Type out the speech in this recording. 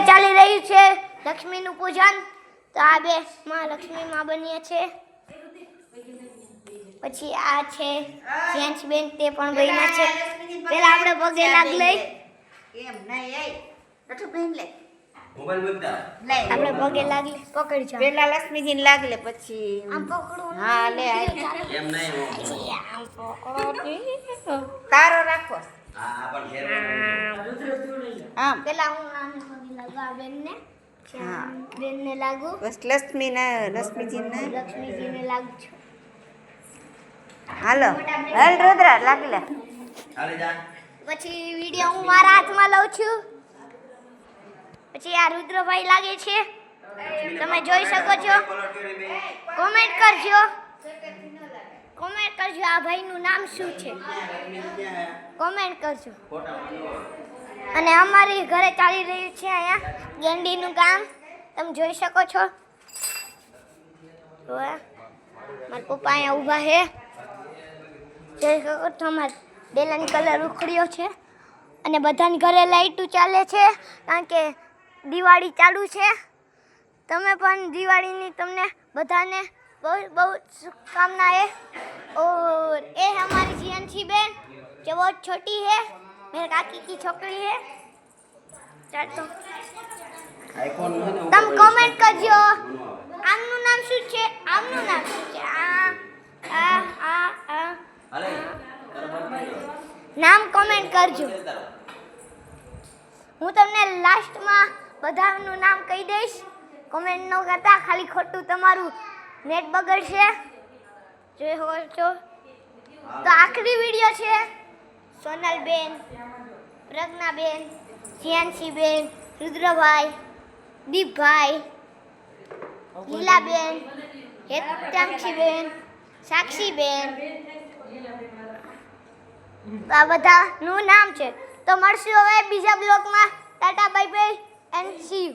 ચાલી રહ્યું છે લક્ષ્મીનું પૂજન. તો આ બે માં લક્ષ્મી માં બનીએ છે. પછી આ છે જ્યાંશબેન, તે પણ બન્યા છે. પેલા આપણે પગે લાગ લઈ. એમ નહીં એ નઠુ બેન લે મોબાઈલ મૂકતા લે આપણે પગે લાગ લે. પકડી જા. પેલા લક્ષ્મીજીને લાગ લે પછી આમ પકડો. હા લે એમ નહીં આમ પકડો. કારો રાખો. આ પણ ઘેર આમ પેલા હું આને પગે લાગુ આ બેનને. હા. બેનને લાગુ. બસ લક્ષ્મીજીને લક્ષ્મીજીને લાગુ છું. હાલો હાલ રુદ્રા લાગ લે ચાલી જા. પછી વિડિયો હું મારા હાથમાં લઉં છું. પછી આ રુદ્રભાઈ લાગે છે, તમે જોઈ શકો છો. કોમેન્ટ કરજો. કોમેન્ટ કરજો આ ભાઈનું નામ શું છે, કોમેન્ટ કરજો. અને અમારી ઘરે ચાલી રહ્યું છે અહીંયા ગેંડીનું કામ, તમે જોઈ શકો છો. મારા પપ્પા અહીંયા ઊભા છે, જોઈ શકો છો. અમારા ડેલાની કલર ઉખડ્યો છે અને બધાની ઘરે લાઈટું ચાલે છે કારણ કે દિવાળી ચાલુ છે. તમે પણ દિવાળીની તમને બધાને બહુ બહુ शुभकामनाएं. और ये हमारी जियांशी बहन जो बहुत छोटी है, मेरे काकी की छोकरी है. तो આઈફોન છે ને तुम कमेंट करजो आमનું નામ શું છે, આમનું નામ શું છે. હાલે નામ કમેન્ટ કરજો. હું તમને લાસ્ટમાં બધાનું નામ કહી દઈશ. કમેન્ટ ન કરતા, ખાલી ખોટું તમારું નેટ બગડશે. જોઈ શકો છો. તો આખરી વિડીયો છે સોનલબેન, પ્રજ્ઞાબેન, જ્યાંશીબેન, રુદ્રભાઈ, દીપભાઈ, લીલાબેન, હેતાંશીબેન, સાક્ષીબેન, આ બધાનું નામ છે. તો મળશું હવે બીજા બ્લોગમાં. Tata bye bye and C you.